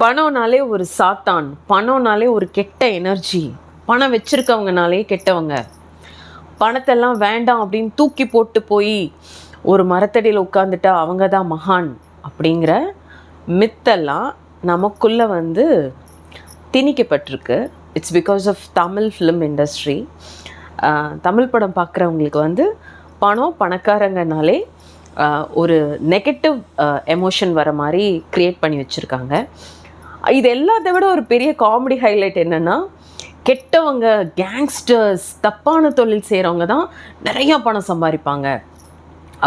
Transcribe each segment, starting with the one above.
பணம்னாலே ஒரு சாத்தான், பணம்னாலே ஒரு கெட்ட எனர்ஜி, பணம் வச்சுருக்கவங்கனாலே கெட்டவங்க, பணத்தெல்லாம் வேண்டாம் அப்படின்னு தூக்கி போட்டு போய் ஒரு மரத்தடியில் உட்காந்துட்டா அவங்க தான் மகான் அப்படிங்கிற மித்தெல்லாம் நமக்குள்ளே வந்து திணிக்கப்பட்டிருக்கு. It's because of Tamil film industry. Tamil படம் பார்க்குறவங்களுக்கு வந்து பணக்காரங்கனாலே ஒரு நெகட்டிவ் எமோஷன் வர மாதிரி க்ரியேட் பண்ணி வச்சுருக்காங்க. இது எல்லாத்தை விட ஒரு பெரிய காமெடி ஹைலைட் என்னென்னா, கெட்டவங்க, கேங்ஸ்டர்ஸ், தப்பான தொழில் செய்கிறவங்க தான் நிறையா பணம் சம்பாதிப்பாங்க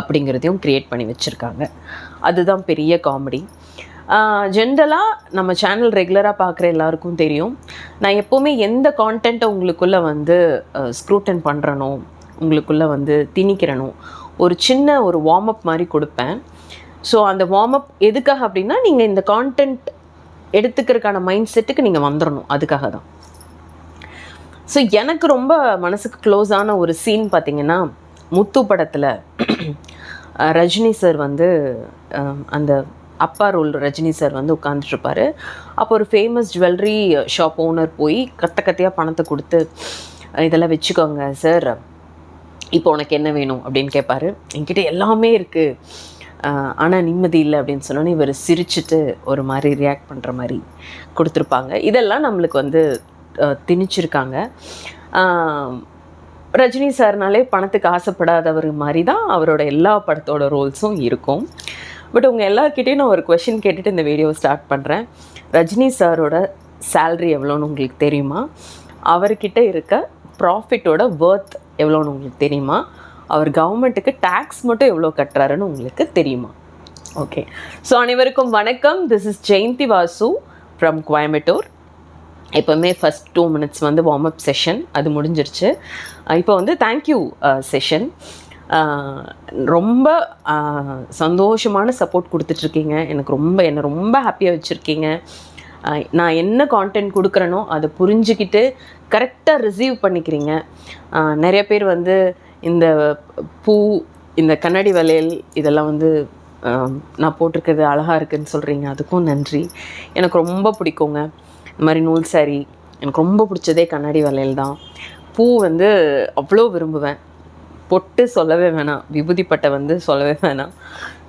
அப்படிங்கிறதையும் க்ரியேட் பண்ணி வச்சுருக்காங்க. அதுதான் பெரிய காமெடி. ஜென்ரலாக நம்ம சேனல் ரெகுலராக பார்க்குற எல்லாருக்கும் தெரியும், நான் எப்போவுமே எந்த கான்டென்ட்டை உங்களுக்குள்ளே வந்து ஸ்க்ரூட்டன் பண்ணுறனோ, உங்களுக்குள்ளே வந்து திணிக்கிறனோ, ஒரு சின்ன ஒரு வார்ம் அப் மாதிரி கொடுப்பேன். ஸோ அந்த வார்ம் அப் எதுக்காக அப்படின்னா, நீங்கள் இந்த கான்டென்ட் எடுத்துக்கிறதுக்கான மைண்ட் செட்டுக்கு நீங்கள் வந்துடணும், அதுக்காக தான். ஸோ எனக்கு ரொம்ப மனசுக்கு க்ளோஸான ஒரு சீன் பார்த்திங்கன்னா, முத்து படத்தில் ரஜினி சார் வந்து அந்த அப்பா ரோல் ரஜினி சார் வந்து உட்காந்துட்ருப்பார். அப்போ ஒரு ஃபேமஸ் ஜுவல்லரி ஷாப் ஓனர் போய் கத்தையாக பணத்தை கொடுத்து, இதெல்லாம் வச்சுக்கோங்க சார், இப்போ உனக்கு என்ன வேணும் அப்படின்னு கேட்பார். என்கிட்ட எல்லாமே இருக்குது, ஆனால் நிம்மதி இல்லை அப்படின்னு சொன்னோன்னே இவர் சிரிச்சுட்டு ஒரு மாதிரி ரியாக்ட் பண்ணுற மாதிரி கொடுத்துருப்பாங்க. இதெல்லாம் நம்மளுக்கு வந்து திணிச்சிருக்காங்க. ரஜினி சார்னாலே பணத்துக்கு ஆசைப்படாதவர் மாதிரி தான் அவரோட எல்லா படத்தோட ரோல்ஸும் இருக்கும். பட் உங்கள் எல்லாருக்கிட்டையும் நான் ஒரு கொஷின் கேட்டுட்டு இந்த வீடியோவை ஸ்டார்ட் பண்ணுறேன். ரஜினி சாரோட சேல்ரி எவ்வளோன்னு உங்களுக்கு தெரியுமா? அவர்கிட்ட இருக்க ப்ராஃபிட்டோட வர்த் எவ்வளோன்னு உங்களுக்கு தெரியுமா? அவர் கவர்மெண்ட்டுக்கு டேக்ஸ் மட்டும் எவ்வளோ கட்டுறாருன்னு உங்களுக்கு தெரியுமா? ஓகே, ஸோ அனைவருக்கும் வணக்கம். This is Jayanthi Vasu from Coimbatore. எப்போவுமே ஃபஸ்ட் 2 minutes வந்து வார்ம் அப் செஷன், அது முடிஞ்சிருச்சு. இப்போ வந்து தேங்க்யூ செஷன். ரொம்ப சந்தோஷமான சப்போர்ட் கொடுத்துட்ருக்கீங்க. என்னை ரொம்ப ஹாப்பியாக வச்சுருக்கீங்க. நான் என்ன கான்டென்ட் கொடுக்குறேனோ அதை புரிஞ்சுக்கிட்டு கரெக்டாக ரிசீவ் பண்ணிக்கிறீங்க. நிறைய பேர் வந்து இந்த பூ, இந்த கண்ணாடி வளையல் இதெல்லாம் வந்து நான் போட்டிருக்கிறது அழகாக இருக்குதுன்னு சொல்கிறீங்க, அதுக்கும் நன்றி. எனக்கு ரொம்ப பிடிக்குங்க இந்த மாதிரி நூல் சாரி. எனக்கு ரொம்ப பிடிச்சதே கண்ணாடி வளையல் தான். பூ வந்து அவ்வளோ விரும்புவேன். பொட்டு சொல்லவே வேணாம், விபூதி பட்டை வந்து சொல்லவே வேணாம்.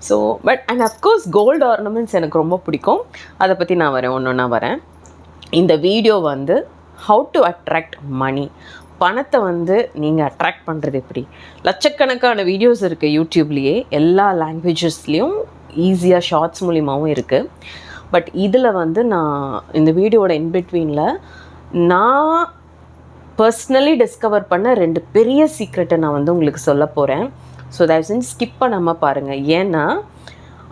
So and of course gold ornaments எனக்கு ரொம்ப பிடிக்கும். அதை பற்றி நான் ஒன்று வரேன். இந்த வீடியோ வந்து ஹவு டு அட்ராக்ட் மணி, பணத்தை வந்து நீங்கள் அட்ராக்ட் பண்ணுறது எப்படி. லட்சக்கணக்கான வீடியோஸ் இருக்குது யூடியூப்லேயே, எல்லா லாங்குவேஜஸ்லேயும் ஈஸியாக ஷார்ட்ஸ் மூலிமாவும் இருக்குது. பட் இதில் வந்து நான் இந்த வீடியோட இன்பிட்வீனில் நான் பர்ஸ்னலி டிஸ்கவர் பண்ண 2 பெரிய சீக்ரெட்டை நான் வந்து உங்களுக்கு சொல்ல போகிறேன். ஸோ தயவு செஞ்சு ஸ்கிப் பண்ணாமல் பாருங்கள். ஏன்னா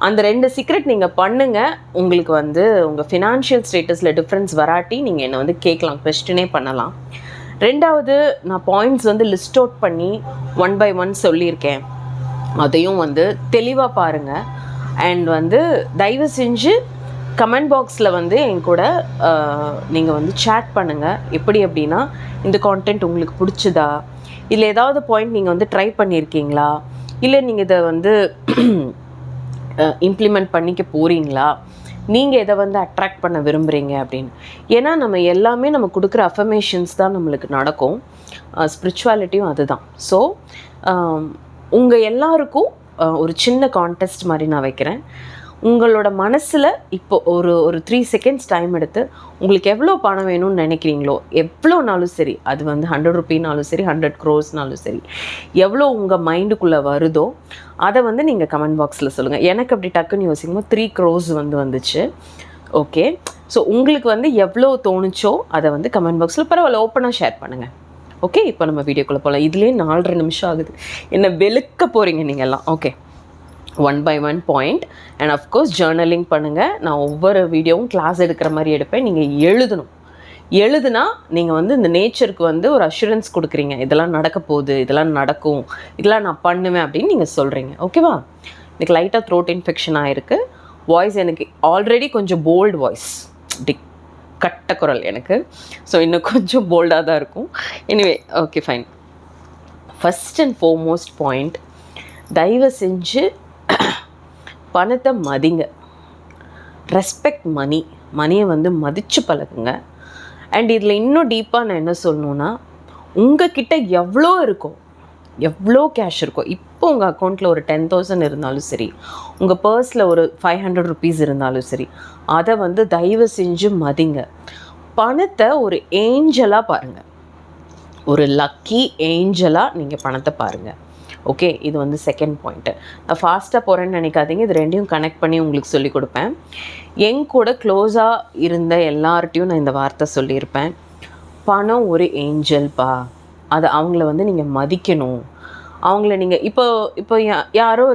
அந்த 2 சீக்ரெட் நீங்கள் பண்ணுங்கள், உங்களுக்கு வந்து உங்கள் ஃபினான்ஷியல் ஸ்டேட்டஸில் டிஃப்ரென்ஸ் வராட்டி நீங்கள் என்னை வந்து கேட்கலாம், கொஸ்டினே பண்ணலாம். 2வது, நான் பாயிண்ட்ஸ் வந்து லிஸ்ட் அவுட் பண்ணி 1 by 1 சொல்லியிருக்கேன், அதையும் வந்து தெளிவாக பாருங்கள். அண்ட் வந்து தயவு செஞ்சு கமெண்ட் பாக்ஸில் வந்து என் கூட நீங்கள் வந்து சேட் பண்ணுங்கள். எப்படி அப்படின்னா, இந்த கான்டென்ட் உங்களுக்கு பிடிச்சதா, இல்லை ஏதாவது பாயிண்ட் நீங்கள் வந்து ட்ரை பண்ணியிருக்கீங்களா, இல்லை நீங்கள் இதை வந்து இம்ப்ளிமெண்ட் பண்ணிக்க போகிறீங்களா, நீங்கள் எதை வந்து அட்ராக்ட் பண்ண விரும்புகிறீங்க அப்படின்னு. ஏன்னா நம்ம எல்லாமே நம்ம கொடுக்குற அஃபர்மேஷன்ஸ் தான் நம்மளுக்கு நடக்கும். ஸ்பிரிச்சுவாலிட்டியும் அதுதான். ஸோ உங்கள் எல்லாருக்கும் ஒரு சின்ன கான்டெஸ்ட் மாதிரி நான் வைக்கிறேன். உங்களோட மனசில் இப்போ ஒரு 3 seconds டைம் எடுத்து உங்களுக்கு எவ்வளோ பணம் வேணும்னு நினைக்கிறீங்களோ, எவ்வளோனாலும் சரி, அது வந்து 100 ரூபீனாலும் சரி, 100 crores சரி, எவ்வளோ உங்கள் மைண்டுக்குள்ளே வருதோ அதை வந்து நீங்கள் கமெண்ட் பாக்ஸில் சொல்லுங்கள். எனக்கு அப்படி டக்குன்னு யோசிக்கும்போது 3 crores வந்து வந்துச்சு. ஓகே, ஸோ உங்களுக்கு வந்து எவ்வளோ தோணுச்சோ அதை வந்து கமெண்ட் பாக்ஸில் பரவாயில்ல ஓப்பனாக ஷேர் பண்ணுங்கள். ஓகே, இப்போ நம்ம வீடியோக்குள்ளே போகலாம். இதுலேயே 4.5 நிமிஷம் ஆகுது, என்ன வெளுக்க போகிறீங்க நீங்கள் எல்லாம். Okay, 1 by 1 point. And of course journaling பண்ணுங்கள். நான் ஒவ்வொரு வீடியோவும் கிளாஸ் எடுக்கிற மாதிரி எடுப்பேன். நீங்கள் எழுதுனா நீங்கள் வந்து இந்த நேச்சருக்கு வந்து ஒரு அஷூரன்ஸ் கொடுக்குறீங்க, இதெல்லாம் நடக்க போகுது, இதெல்லாம் நடக்கும், இதெல்லாம் நான் பண்ணுவேன் அப்படின்னு நீங்கள் சொல்கிறீங்க. ஓகேவா? எனக்கு லைட்டாக த்ரோட் இன்ஃபெக்ஷன் ஆகிருக்கு. வாய்ஸ் எனக்கு ஆல்ரெடி கொஞ்சம் போல்டு வாய்ஸ், கட்ட குரல் எனக்கு. ஸோ இன்னும் கொஞ்சம் போல்டாக தான் இருக்கும். Anyway, okay fine. First and foremost point, தயவு செஞ்சு பணத்தை மதிங்க. ரெஸ்பெக்ட் மணியை வந்து மதித்து பழகுங்க. அண்ட் இதில் இன்னும் டீப்பாக நான் என்ன சொல்லணுன்னா, உங்ககிட்ட எவ்வளோ இருக்கோ, எவ்வளோ கேஷ் இருக்கோ, இப்போ உங்கள் அக்கௌண்ட்டில் ஒரு 10,000 இருந்தாலும் சரி, உங்கள் பர்ஸில் ஒரு 500 ருபீஸ் இருந்தாலும் சரி, அதை வந்து தயவு செஞ்சு மதிங்க. பணத்தை ஒரு ஏஞ்சலாக பாருங்கள், ஒரு லக்கி ஏஞ்சலாக நீங்கள் பணத்தை பாருங்கள். ஓகே, இது வந்து செகண்ட் பாயிண்ட்டு. நான் ஃபாஸ்ட்டாக போகிறேன்னு நினைக்காதீங்க, இது ரெண்டையும் கனெக்ட் பண்ணி உங்களுக்கு சொல்லிக் கொடுப்பேன். என் கூட க்ளோஸாக இருந்த எல்லார்ட்டையும் நான் இந்த வார்த்தை சொல்லியிருப்பேன், பணம் ஒரு ஏஞ்சல்ப்பா, அதை அவங்கள வந்து நீங்கள் மதிக்கணும். அவங்கள நீங்கள் இப்போ யாரோ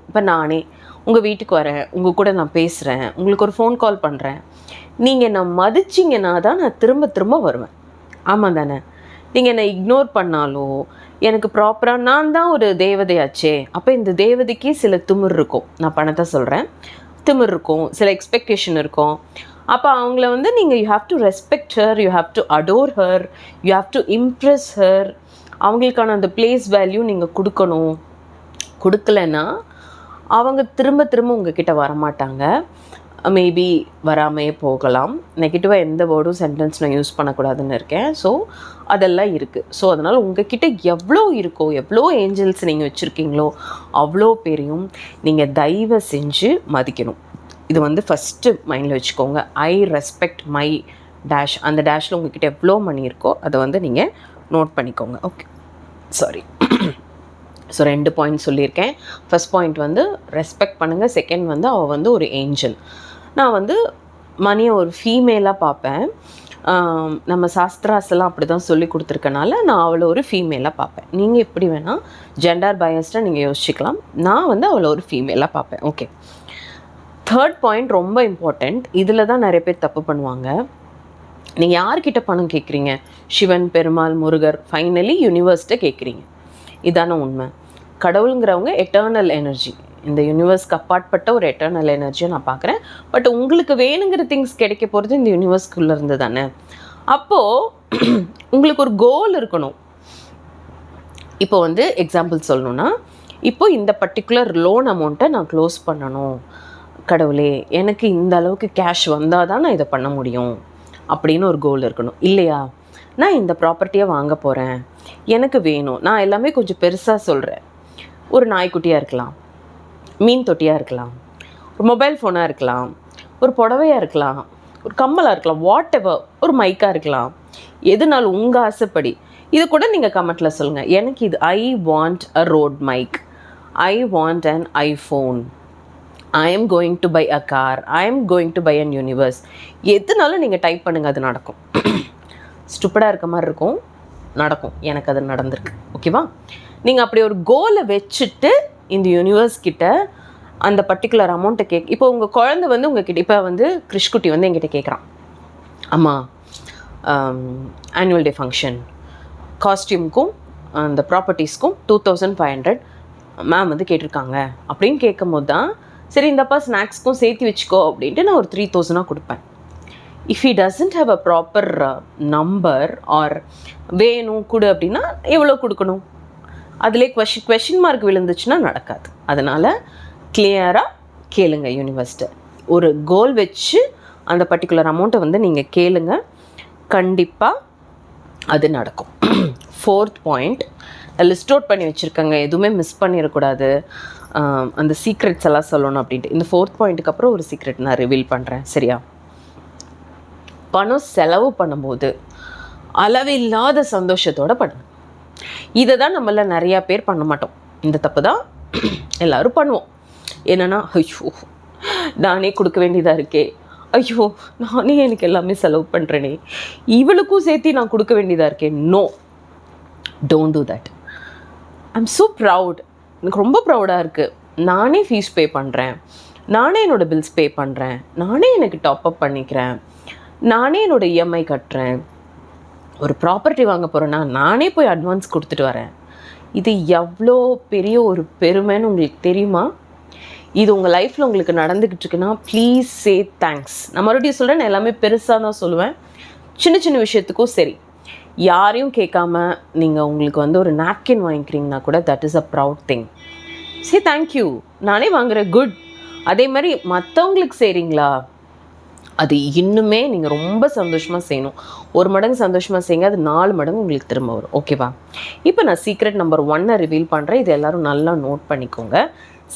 இப்போ நானே உங்கள் வீட்டுக்கு வரேன், உங்கள் கூட நான் பேசுகிறேன், உங்களுக்கு ஒரு ஃபோன் கால் பண்ணுறேன், நீங்கள் என்னை மதிச்சிங்கன்னா தான் நான் திரும்ப திரும்ப வருவேன். ஆமாம் தானே? நீங்கள் என்னை இக்னோர் பண்ணாலோ, எனக்கு ப்ராப்பராக நான் தான் ஒரு தேவதையாச்சே, அப்போ இந்த தேவதைக்கு சில திமிர் இருக்கும். நான் பணத்தை சொல்கிறேன், திமிர் இருக்கும், சில எக்ஸ்பெக்டேஷன் இருக்கும். அப்போ அவங்கள வந்து நீங்கள் you have to respect her, you have to adore her, you have to Impress her. அவங்களுக்கான அந்த பிளேஸ் வேல்யூ நீங்கள் கொடுக்கணும். கொடுக்கலன்னா அவங்க திரும்ப திரும்ப உங்ககிட்ட வரமாட்டாங்க, மேபி வராமையே போகலாம். நெகட்டிவாக எந்த வேர்டும் சென்டென்ஸ் நான் யூஸ் பண்ணக்கூடாதுன்னு இருக்கேன். ஸோ அதெல்லாம் இருக்குது. ஸோ அதனால் உங்ககிட்ட எவ்வளோ இருக்கோ, எவ்வளோ ஏஞ்சல்ஸ் நீங்கள் வச்சுருக்கீங்களோ அவ்வளோ பேரையும் நீங்கள் தயவு செஞ்சு மதிக்கணும். இது வந்து ஃபஸ்ட்டு மைண்டில் வச்சுக்கோங்க. I respect my dash. அந்த டேஷில் உங்ககிட்ட எவ்வளோ மணி இருக்கோ அதை வந்து நீங்கள் நோட் பண்ணிக்கோங்க. Okay, sorry. ஸோ 2 பாயிண்ட் சொல்லியிருக்கேன். ஃபஸ்ட் பாயிண்ட் வந்து ரெஸ்பெக்ட் பண்ணுங்கள். செகண்ட் வந்து அவள் வந்து ஒரு ஏஞ்சல். நான் வந்து மணியை ஒரு ஃபீமேலாக பார்ப்பேன். நம்ம சாஸ்திராஸ் எல்லாம் அப்படி தான் சொல்லி கொடுத்துருக்கனால நான் அவளை ஒரு ஃபீமேலாக பார்ப்பேன். நீங்கள் எப்படி வேணால் ஜெண்டர் பயஸ்டாக நீங்கள் யோசிச்சுக்கலாம். நான் வந்து அவளை ஒரு ஃபீமேலாக பார்ப்பேன். ஓகே, தேர்ட் பாயிண்ட் ரொம்ப இம்பார்ட்டண்ட். இதில் தான் நிறைய பேர் தப்பு பண்ணுவாங்க. நீங்கள் யார்கிட்ட பணம் கேட்குறீங்க? சிவன், பெருமாள், முருகர், ஃபைனலி யூனிவர்ஸ்கிட்ட கேட்குறீங்க. இதான உண்மை. கடவுளுங்கிறவங்க எட்டர்னல் எனர்ஜி, இந்த யூனிவர்ஸ்க்கு அப்பாற்பட்ட ஒரு எட்டர்னல் எனர்ஜியை நான் பார்க்குறேன். பட் உங்களுக்கு வேணுங்கிற திங்ஸ் கிடைக்க போகிறது இந்த யூனிவர்ஸ்குள்ளே இருந்து தானே. அப்போது உங்களுக்கு ஒரு கோல் இருக்கணும். இப்போ வந்து எக்ஸாம்பிள் சொல்லணுன்னா, இப்போ இந்த பர்டிகுலர் லோன் அமௌண்ட்டை நான் க்ளோஸ் பண்ணணும். கடவுளே, எனக்கு இந்த அளவுக்கு கேஷ் வந்தால் தான் நான் இதை பண்ண முடியும் அப்படின்னு ஒரு கோல் இருக்கணும். இல்லையா, நான் இந்த ப்ராப்பர்ட்டியை வாங்க போகிறேன், எனக்கு வேணும். நான் எல்லாமே கொஞ்சம் பெருசாக சொல்கிறேன். ஒரு நாய்க்குட்டியாக இருக்கலாம், மீன் தொட்டியாக இருக்கலாம், ஒரு மொபைல் ஃபோனாக இருக்கலாம், ஒரு புடவையாக இருக்கலாம், ஒரு கம்மலாக இருக்கலாம், வாட் எவர், ஒரு மைக்காக இருக்கலாம். எதுனாலும் உங்கள் ஆசைப்படி. இது கூட நீங்கள் கமெண்ட்டில் சொல்லுங்கள். எனக்கு இது I want a road mic, I want an iPhone, I am going to buy a car, I am going to buy an universe. எதுனாலும் நீங்கள் டைப் பண்ணுங்கள், அது நடக்கும். ஸ்டூப்பிடாக இருக்க மாதிரி இருக்கும், நடக்கும். எனக்கு அது நடந்திருக்கு. ஓகேவா? நீங்கள் அப்படி ஒரு கோலை வச்சுட்டு இந்த யூனிவர்ஸ் கிட்ட அந்த பர்டிகுலர் அமௌண்ட்டை இப்போ உங்கள் குழந்தை வந்து உங்ககிட்ட, இப்போ வந்து கிருஷ்குட்டி வந்து என்கிட்ட கேட்குறான், அம்மா ஆனுவல் டே ஃபங்க்ஷன் காஸ்டியூமுக்கும் அந்த ப்ராப்பர்ட்டிஸ்க்கும் 2500 மேம் வந்து கேட்டிருக்காங்க அப்படின்னு கேட்கும் போது தான், சரி இந்தப்பா ஸ்நாக்ஸ்க்கும் சேர்த்து வச்சுக்கோ அப்படின்ட்டு நான் ஒரு 3000 கொடுப்பேன். If he doesn't have a proper number or வேணும் கொடு அப்படின்னா எவ்வளோ கொடுக்கணும், அதிலே கொஷின் மார்க் விழுந்துச்சுன்னா நடக்காது. அதனால் கிளியராக கேளுங்க லிஸ்ட்டை. ஒரு கோல் வச்சு அந்த பர்டிகுலர் அமௌண்ட்டை வந்து நீங்கள் கேளுங்க, கண்டிப்பாக அது நடக்கும். ஃபோர்த் பாயிண்ட், லிஸ்ட் அவுட் பண்ணி வச்சுருக்கங்க, எதுவுமே மிஸ் பண்ணிடக்கூடாது. அந்த சீக்ரெட்ஸ் எல்லாம் சொல்லணும் அப்படின்ட்டு. இந்த ஃபோர்த் பாயிண்ட்டுக்கு அப்புறம் ஒரு சீக்ரெட் நான் ரிவீல் பண்ணுறேன், சரியா? பணம் செலவு பண்ணும்போது அளவில்லாத சந்தோஷத்தோடு பண்ணுங்க. இதை தான் நம்மள நிறையா பேர் பண்ண மாட்டோம். இந்த தப்பு தான் எல்லோரும் பண்ணுவோம். என்னென்னா, ஐயோ நானே கொடுக்க வேண்டியதாக இருக்கே, ஐயோ நானே எனக்கு எல்லாமே செலவு பண்ணுறேனே, இவளுக்கும் சேர்த்து நான் கொடுக்க வேண்டியதாக இருக்கேன். No, don't do that. I'm so proud, எனக்கு ரொம்ப ப்ரௌடாக இருக்குது. நானே ஃபீஸ் பே பண்ணுறேன், நானே என்னோடய பில்ஸ் பே பண்ணுறேன், நானே எனக்கு டாப்அப் பண்ணிக்கிறேன், நானே என்னோடய இஎம்ஐ கட்டுறேன், ஒரு ப்ராப்பர்ட்டி வாங்க போகிறேன்னா நானே போய் அட்வான்ஸ் கொடுத்துட்டு வரேன். இது எவ்வளோ பெரிய ஒரு பெருமைன்னு உங்களுக்கு தெரியுமா? இது உங்கள் லைஃப்பில் உங்களுக்கு நடந்துக்கிட்டு இருக்குன்னா ப்ளீஸ் சே தேங்க்ஸ். நான் மறுபடியும் சொல்கிறேன், நான் எல்லாமே பெருசாக தான் சொல்லுவேன். சின்ன சின்ன விஷயத்துக்கும் சரி, யாரையும் கேட்காம நீங்கள் உங்களுக்கு வந்து ஒரு நாப்கின் வாங்கிக்கிறீங்கன்னா கூட that is a proud thing. Say thank you, நானே வாங்குகிறேன், குட். அதே மாதிரி மற்றவங்களுக்கு செய்கிறீங்களா, அது இன்னுமே நீங்கள் ரொம்ப சந்தோஷமாக செய்யணும். 1 மடங்கு சந்தோஷமாக செய்யுங்க, அது 4 மடங்கு உங்களுக்கு திரும்ப வரும். ஓகேவா? இப்போ நான் சீக்ரெட் நம்பர் 1 ரிவீல் பண்ணுறேன். இது எல்லோரும் நல்லா நோட் பண்ணிக்கோங்க.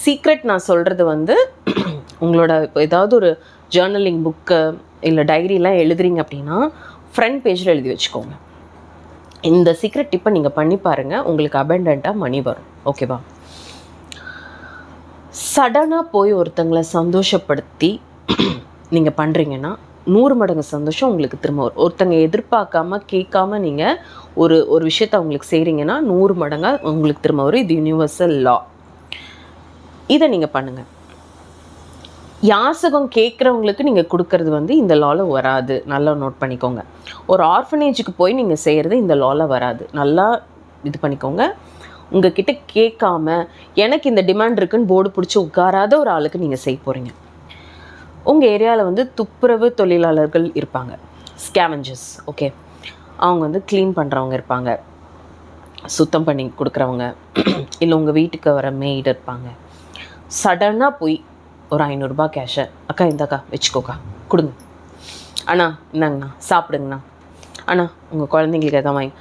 சீக்ரெட் நான் சொல்கிறது வந்து உங்களோட இப்போ ஏதாவது ஒரு ஜேர்னலிங் புக்கு இல்லை டைரிலாம் எழுதுறீங்க அப்படின்னா ஃப்ரண்ட் பேஜில் எழுதி வச்சுக்கோங்க. இந்த சீக்ரெட் டிப்பை நீங்கள் பண்ணி பாருங்கள், உங்களுக்கு அபண்டண்ட்டாக மணி வரும். ஓகேவா? சடனாக போய் ஒருத்தங்களை சந்தோஷப்படுத்தி நீங்கள் பண்ணுறீங்கன்னா 100 மடங்கு சந்தோஷம் உங்களுக்கு திரும்ப வரும். ஒருத்தங்க எதிர்பார்க்காம கேட்காம நீங்கள் ஒரு விஷயத்தை அவங்களுக்கு செய்கிறீங்கன்னா 100 மடங்காக உங்களுக்கு திரும்ப வரும். இது யூனிவர்சல் லா. இதை நீங்கள் பண்ணுங்கள். யாசகம் கேட்குறவங்களுக்கு நீங்கள் கொடுக்கறது வந்து இந்த லாவில் வராது. நல்லா நோட் பண்ணிக்கோங்க. ஒரு ஆர்ஃபனேஜுக்கு போய் நீங்கள் செய்கிறது இந்த லாவில் வராது. நல்லா இது பண்ணிக்கோங்க. உங்ககிட்ட கேட்காம எனக்கு இந்த டிமாண்ட் இருக்குன்னு போர்டு பிடிச்சி உட்காராத ஒரு ஆளுக்கு நீங்கள் செய்ய போகிறீங்க. உங்கள் ஏரியாவில் வந்து துப்புரவு தொழிலாளர்கள் இருப்பாங்க, ஸ்கேவெஞ்சர்ஸ். ஓகே, அவங்க வந்து க்ளீன் பண்ணுறவங்க இருப்பாங்க, சுத்தம் பண்ணி கொடுக்குறவங்க, இல்லை உங்கள் வீட்டுக்கு வர மெய்டு இருப்பாங்க. சடனாக போய் ஒரு 500 ரூபாய் கேஷை, அக்கா இந்தாக்கா வச்சுக்கோக்கா, கொடுங்க அண்ணா, இந்தாங்கண்ணா சாப்பிடுங்கண்ணா, அண்ணா உங்கள் குழந்தைங்களுக்கு எதாவது வாங்கி,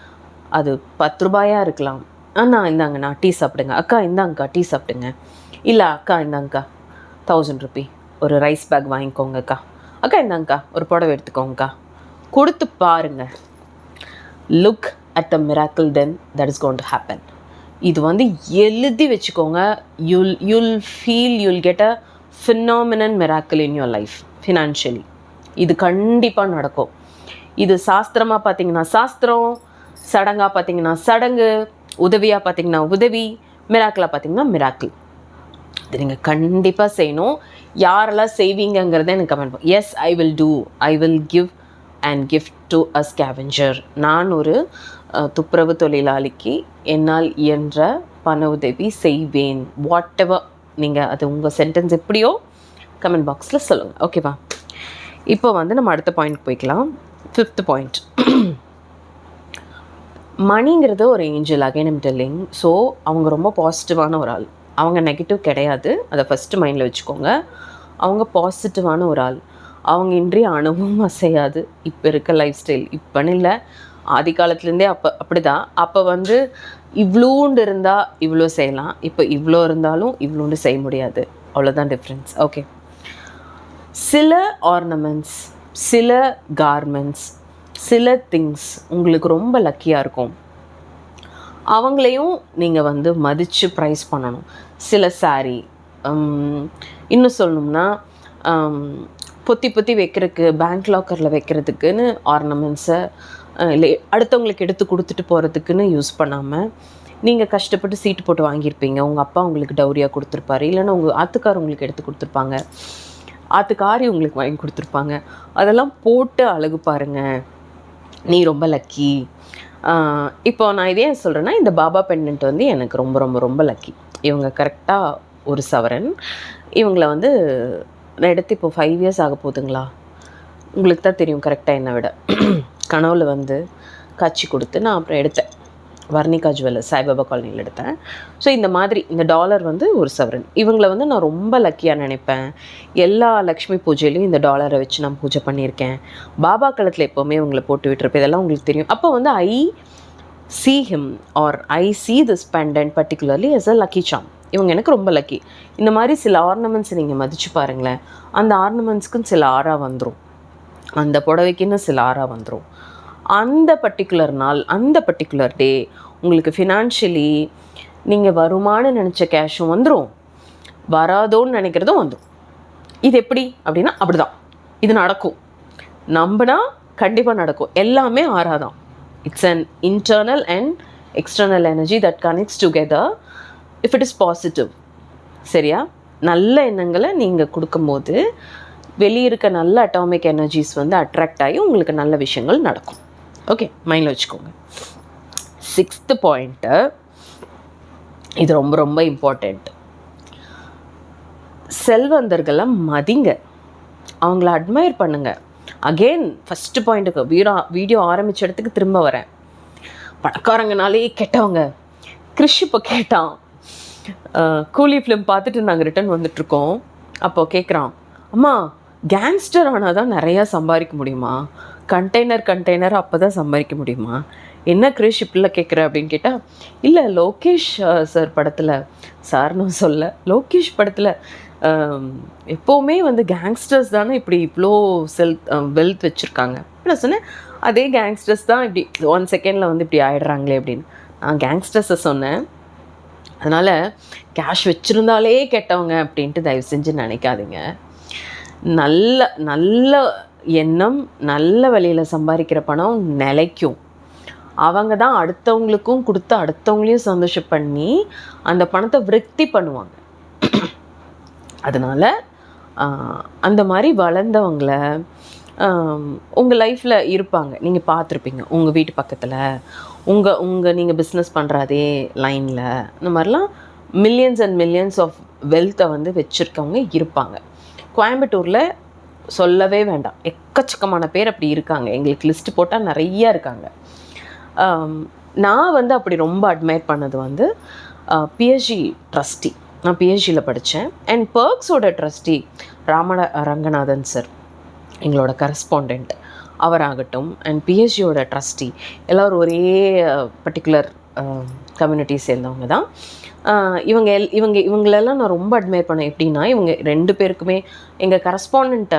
அது 10 ரூபாயாக இருக்கலாம், அண்ணா இந்தாங்கண்ணா டீ சாப்பிடுங்க, அக்கா இந்தாங்கக்கா டீ சாப்பிடுங்க, இல்லை அக்கா இந்தாங்கக்கா 1000 ரூபி ஒரு ரைஸ் பேக் வாங்கிக்கோங்கக்கா, அக்கா இந்தாங்கக்கா ஒரு புடவை எடுத்துக்கோங்கக்கா, கொடுத்து பாருங்கள். Look at the miracle, then that is going to happen. இது வந்து எழுதி வச்சுக்கோங்க. You'll feel you'll get a phenomenal miracle in your life financially. இது கண்டிப்பாக நடக்கும். இது சாஸ்திரமாக பார்த்தீங்கன்னா சாஸ்திரம், சடங்காக பார்த்தீங்கன்னா சடங்கு, உதவியாக பார்த்தீங்கன்னா உதவி, மிராக்கிளாக பார்த்தீங்கன்னா மிராக்கிள். இது நீங்கள் கண்டிப்பாக செய்யணும். யாரெல்லாம் செய்வீங்கங்கிறத எனக்கு கமெண்ட் பண்ணுங்க. Yes, I will do. I will give and gift to a scavenger. நான் ஒரு துப்புரவு தொழிலாளிக்கு என்னால் இயன்ற பண உதவி செய்வேன். வாட் எவர், நீங்கள் அது உங்கள் சென்டென்ஸ் எப்படியோ கமெண்ட் பாக்ஸில் சொல்லுங்கள். ஓகேவா? இப்போ வந்து நம்ம அடுத்த பாயிண்ட் போய்க்கலாம். 5th point. மணிங்கிறது ஒரு angel, again I'm telling. So அவங்க ரொம்ப பாசிட்டிவான ஒரு ஆள். அவங்க நெகட்டிவ் கிடையாது, அதை ஃபஸ்ட்டு மைண்டில் வச்சுக்கோங்க. அவங்க பாசிட்டிவான ஒரு ஆள். அவங்க இன்றி அணுவும் அசையாது. இப்போ இருக்க லைஃப் ஸ்டைல் இப்போன்னு இல்லை, ஆதி காலத்துலேருந்தே அப்படி தான். அப்போ வந்து இவ்வளோண்டு இருந்தால் இவ்வளோ செய்யலாம், இப்போ இவ்வளோ இருந்தாலும் இவ்வளோண்டு செய்ய முடியாது. அவ்வளோதான் டிஃப்ரென்ஸ். ஓகே, சில ஆர்னமெண்ட்ஸ், சில கார்மெண்ட்ஸ், சில திங்ஸ் உங்களுக்கு ரொம்ப லக்கியாக இருக்கும். அவங்களையும் நீங்கள் வந்து மதித்து ப்ரைஸ் பண்ணணும். சில சாரீ, இன்னும் சொல்லணும்னா பொத்தி பொத்தி வைக்கிறதுக்கு, பேங்க் லாக்கரில் வைக்கிறதுக்குன்னு ஆர்னமெண்ட்ஸை இல்லை அடுத்தவங்களுக்கு எடுத்து கொடுத்துட்டு போகிறதுக்குன்னு யூஸ் பண்ணாமல், நீங்கள் கஷ்டப்பட்டு சீட்டு போட்டு வாங்கியிருப்பீங்க, உங்கள் அப்பா உங்களுக்கு டவுரியாக கொடுத்துருப்பாரு, இல்லைன்னா உங்கள் ஆத்துக்கார் உங்களுக்கு எடுத்து கொடுத்துருப்பாங்க, ஆத்துக்காரி உங்களுக்கு வாங்கி கொடுத்துருப்பாங்க. அதெல்லாம் போட்டு அழகு பாருங்கள், நீ ரொம்ப லக்கி. இப்போ நான் இதே சொல்கிறேன்னா, இந்த பாபா பெண்டன்ட் வந்து எனக்கு ரொம்ப ரொம்ப ரொம்ப லக்கி. இவங்க கரெக்டாக 1 சவரன். இவங்கள வந்து நான் எடுத்து இப்போ 5 இயர்ஸ் ஆக போகுதுங்களா, உங்களுக்கு தான் தெரியும் கரெக்டாக என்னை விட. கனவுல வந்து காட்சி கொடுத்து நான் அப்புறம் எடுத்தேன். வர்ணிகா ஜுவல்லர்ஸ், சாய்பாபா காலனியில் எடுத்தேன். ஸோ இந்த மாதிரி இந்த டாலர் வந்து 1 சவரன். இவங்களை வந்து நான் ரொம்ப லக்கியாக நினைப்பேன். எல்லா லக்ஷ்மி பூஜையிலையும் இந்த டாலரை வச்சு நான் பூஜை பண்ணியிருக்கேன். பாபா காலத்தில் எப்போவுமே இவங்களை போட்டு விட்டுருப்பேன். இதெல்லாம் உங்களுக்கு தெரியும். அப்போ வந்து ஐ see him or I see this pendant particularly as a lucky charm. இவங்க எனக்கு ரொம்ப லக்கி. இந்த மாதிரி சில ஆர்னமெண்ட்ஸ் நீங்கள் மதித்து பாருங்களேன். அந்த ஆர்னமெண்ட்ஸ்க்குன்னு சில ஆரா வந்துடும், அந்த புடவைக்குன்னு சில ஆரா வந்துடும். அந்த பர்டிகுலர் நாள், அந்த பர்டிகுலர் டே உங்களுக்கு ஃபினான்ஷியலி நீங்கள் வருமானு நினச்ச கேஷும் வந்துடும், வராதோன்னு நினைக்கிறதும் வந்துடும். இது எப்படி அப்படின்னா அப்படி தான் இது நடக்கும். நம்பினா கண்டிப்பாக நடக்கும். எல்லாமே ஆறாதான். It's an internal and external energy that connects together if it is positive. சரியா? நல்ல எண்ணங்களை நீங்கள் கொடுக்கும்போது வெளியிருக்க நல்ல அட்டாமிக் எனர்ஜிஸ் வந்து அட்ராக்ட் ஆகி உங்களுக்கு நல்ல விஷயங்கள் நடக்கும். ஓகே, மைண்டில் வச்சுக்கோங்க. 6th பாயிண்ட்டு, இது ரொம்ப ரொம்ப இம்பார்ட்டண்ட். செல்வந்தர்களை மதிங்க, அவங்கள அட்மையர் பண்ணுங்கள். அகெயின் ஃபஸ்ட்டு பாயிண்ட்டுக்கு வீடியோ ஆரம்பித்த இடத்துக்கு திரும்ப வரேன். பணக்காரங்கனாலே கெட்டவங்க. கிறிஷ் இப்போ கேட்டான், கூலி ஃபிலிம் பார்த்துட்டு நாங்கள் ரிட்டர்ன் வந்துட்ருக்கோம். அப்போது கேட்குறான், அம்மா கேங்ஸ்டர் ஆனால் தான் நிறையா சம்பாதிக்க முடியுமா? கண்டெய்னர் அப்போ தான் சம்பாதிக்க முடியுமா? என்ன கிரிஷ் இப்படிலாம் கேட்குற அப்படின்னு கேட்டால், இல்லை லோகேஷ் சார் படத்தில், சார்னு சொல்ல, லோகேஷ் படத்தில் எப்போவுமே வந்து கேங்ஸ்டர்ஸ் தானே இப்படி இவ்வளோ வெல்த் வச்சுருக்காங்க. நான் சொன்னேன், அதே கேங்ஸ்டர்ஸ் தான் இப்படி 1 செகண்டில் வந்து இப்படி ஆகிடுறாங்களே அப்படின்னு. நான் கேங்ஸ்டர்ஸை சொன்னேன். அதனால் கேஷ் வச்சுருந்தாலே கெட்டவங்க அப்படின்ட்டு தயவு செஞ்சு நினைக்காதீங்க. நல்ல நல்ல எண்ணம், நல்ல வழியில் சம்பாதிக்கிற பணம் நிலைக்கும். அவங்க தான் அடுத்தவங்களுக்கும் கொடுத்து அடுத்தவங்களையும் சந்தோஷம் பண்ணி அந்த பணத்தை விருத்தி பண்ணுவாங்க. அதனால் அந்த மாதிரி வளர்ந்தவங்களை உங்கள் லைஃப்பில் இருப்பாங்க, நீங்கள் பார்த்துருப்பீங்க. உங்கள் வீட்டு பக்கத்தில் நீங்கள் பிஸ்னஸ் பண்ணுற அதே லைனில் இந்த மாதிரிலாம் மில்லியன்ஸ் அண்ட் மில்லியன்ஸ் ஆஃப் வெல்த்தை வந்து வச்சுருக்கவங்க இருப்பாங்க. கோயம்புத்தூரில் சொல்லவே வேண்டாம், எக்கச்சக்கமான பேர் அப்படி இருக்காங்க. எங்களுக்கு லிஸ்ட்டு போட்டால் நிறையா இருக்காங்க. நான் வந்து அப்படி ரொம்ப அட்மையர் பண்ணது வந்து பிஎஸ்ஜி ட்ரஸ்டி. நான் பிஎஸ்ஜியில் படித்தேன். அண்ட் பெர்க்ஸோட ட்ரஸ்டி ரங்கநாதன் சார், எங்களோட கரஸ்பாண்டண்ட், அவராகட்டும், அண்ட் பிஎஸ்ஜியோட ட்ரஸ்டி, எல்லோரும் ஒரே பர்டிகுலர் கம்யூனிட்டி சேர்ந்தவங்க தான். இவங்களெல்லாம் நான் ரொம்ப அட்மையர் பண்ணேன். எப்படின்னா, இவங்க 2 பேருக்குமே எங்கள் கரஸ்பாண்டண்ட்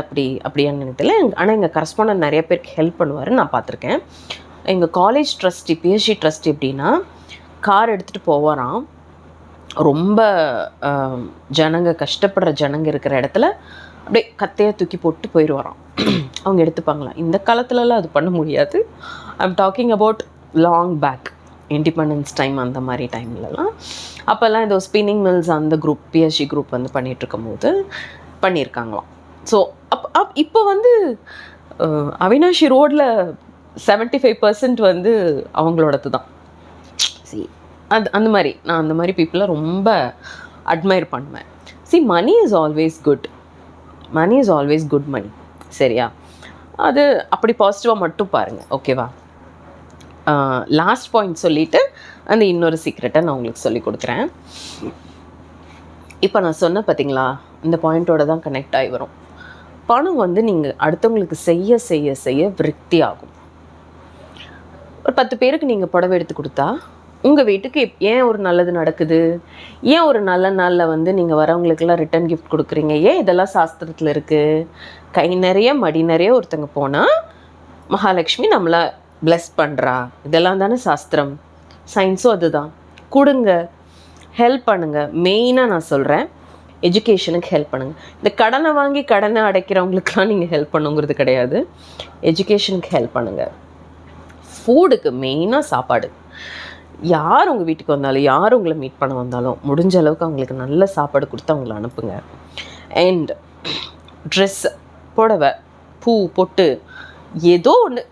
அப்படியான்னு நினைக்கல, ஆனால் எங்கள் கரஸ்பாண்டண்ட் நிறைய பேருக்கு ஹெல்ப் பண்ணுவார், நான் பார்த்துருக்கேன். எங்கள் காலேஜ் ட்ரஸ்டி, பிஎஸ்ஜி ட்ரஸ்டி எப்படின்னா, கார் எடுத்துகிட்டு போவாராம். ரொம்ப ஜனங்க, கஷ்டப்படுற ஜனங்க இருக்கிற இடத்துல அப்படியே கத்தையாக தூக்கி போட்டு போயிடுவாராம். அவங்க எடுத்துப்பாங்களாம். இந்த காலத்துலலாம் அது பண்ண முடியாது. I'm talking about long back, independence time அந்த மாதிரி டைம்லலாம். அப்போல்லாம் இந்த ஸ்பின்னிங் மில்ஸ் அந்த குரூப், பிஎஸ்ஜி குரூப் வந்து பண்ணிகிட்ருக்கும் போது பண்ணியிருக்காங்களாம். ஸோ இப்போ வந்து அவினாஷி ரோடில் 75% வந்து அவங்களோடது தான். அந்த மாதிரி நான் அந்த மாதிரி பீப்புளை ரொம்ப அட்மையர் பண்ணுவேன். Money is always good. Money is always good money. சரியா? அது அப்படி பாசிட்டிவாக மட்டும் பாருங்கள், ஓகேவா? லாஸ்ட் பாயிண்ட் சொல்லிவிட்டு அந்த இன்னொரு சீக்ரெட்டை நான் உங்களுக்கு சொல்லி கொடுக்குறேன். இப்போ நான் சொன்ன பார்த்தீங்களா, இந்த பாயிண்ட்டோட தான் கனெக்ட் ஆகி வரும். பணம் வந்து நீங்கள் அடுத்தவங்களுக்கு செய்ய செய்ய செய்ய விருத்தி ஆகும். ஒரு 10 பேருக்கு நீங்கள் புடவை எடுத்து கொடுத்தா உங்கள் வீட்டுக்கு ஏன் ஒரு நல்லது நடக்குது? ஏன் ஒரு நல்ல நாளில் வந்து நீங்கள் வரவங்களுக்கெல்லாம் ரிட்டன் கிஃப்ட் கொடுக்குறீங்க? ஏன் இதெல்லாம் சாஸ்திரத்தில் இருக்குது? கை நிறைய மடி நிறைய ஒருத்தங்க போனால் மகாலட்சுமி நம்மளை ப்ளஸ் பண்ணுறா, இதெல்லாம் தானே சாஸ்திரம். சயின்ஸும் அதுதான். கொடுங்க, ஹெல்ப் பண்ணுங்கள். மெயினாக நான் சொல்கிறேன், எஜுகேஷனுக்கு ஹெல்ப் பண்ணுங்கள். இந்த கடனை வாங்கி கடனை அடைக்கிறவங்களுக்கெல்லாம் நீங்கள் ஹெல்ப் பண்ணுங்கிறது கிடையாது. எஜுகேஷனுக்கு ஹெல்ப் பண்ணுங்கள். ஃபுட்டுக்கு மெயினாக சாப்பாடு. யார் உங்கள் வீட்டுக்கு வந்தாலும், யார் உங்களை மீட் பண்ண வந்தாலும் முடிஞ்ச அளவுக்கு அவங்களுக்கு நல்ல சாப்பாடு கொடுத்து அவங்கள அனுப்புங்க. அண்ட் ட்ரெஸ், புடவை, பூ, பொட்டு, ஏதோ ஒன்று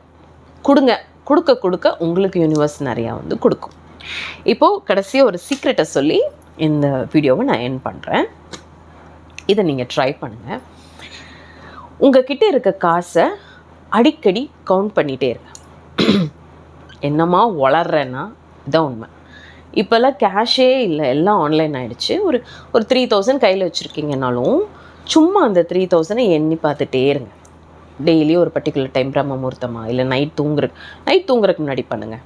கொடுங்க. கொடுக்க கொடுக்க உங்களுக்கு யூனிவர்ஸ் நிறையா வந்து கொடுக்கும். இப்போது கடைசியாக ஒரு சீக்ரெட்டை சொல்லி இந்த வீடியோவை நான் எண்ட் பண்ணுறேன். இதை நீங்கள் ட்ரை பண்ணுங்கள். உங்கள் கிட்டே இருக்க காசை அடிக்கடி கவுண்ட் பண்ணிகிட்டே இருங்க. என்னம்மா வளர்றேன்னா இதான் உண்மை. இப்போல்லாம் கேஷே இல்லை, எல்லாம் ஆன்லைன் ஆகிடுச்சு. ஒரு 3000 கையில் வச்சுருக்கீங்கனாலும் சும்மா அந்த 3000 எண்ணி பார்த்துட்டே இருங்க. டெய்லி ஒரு பர்டிகுலர் டைம், பிரம்ம முகூர்த்தமா இல்லை நைட் தூங்குறதுக்கு முன்னாடி பண்ணுங்கள்.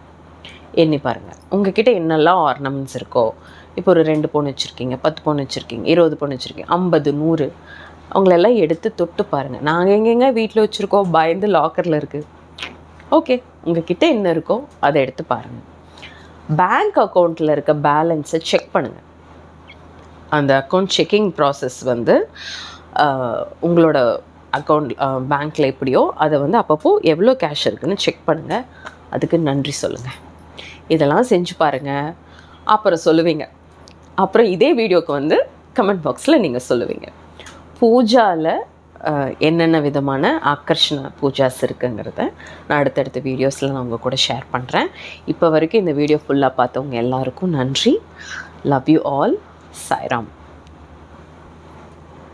எண்ணி பாருங்கள் உங்ககிட்ட என்னெல்லாம் ஆர்னமெண்ட்ஸ் இருக்கோ. இப்போ ஒரு 2 பவுன் வச்சுருக்கீங்க, 10 பவுன் வச்சுருக்கீங்க, 20 பவுன் வச்சுருக்கீங்க, 50, 100, அவங்களெல்லாம் எடுத்து தொட்டு பாருங்கள். நாங்கள் எங்கெங்க வீட்டில் வச்சுருக்கோம், பயந்து லாக்கரில் இருக்குது. ஓகே, உங்ககிட்ட என்ன இருக்கோ அதை எடுத்து பாருங்கள். பேங்க் அக்கௌண்ட்டில் இருக்க பேலன்ஸை செக் பண்ணுங்கள். அந்த அக்கௌண்ட் செக்கிங் ப்ராசஸ் வந்து உங்களோட அக்கௌண்ட் பேங்க்கில் எப்படியோ அதை வந்து அப்பப்போ எவ்வளோ கேஷ் இருக்குதுன்னு செக் பண்ணுங்கள். அதுக்கு நன்றி சொல்லுங்கள். இதெல்லாம் செஞ்சு பாருங்கள், அப்புறம் சொல்லுவீங்க. அப்புறம் இதே வீடியோவுக்கு வந்து கமெண்ட் பாக்ஸில் நீங்கள் சொல்லுவீங்க. பூஜாவில் என்னென்ன விதமான ஆக்கர்ஷண பூஜாஸ் இருக்குங்கிறத நான் அடுத்தடுத்த வீடியோஸில் நான் உங்கள் கூட ஷேர் பண்ணுறேன். இப்போ வரைக்கும் இந்த வீடியோ ஃபுல்லாக பார்த்தவங்க எல்லாருக்கும் நன்றி. Love you all. சாய்ராம்.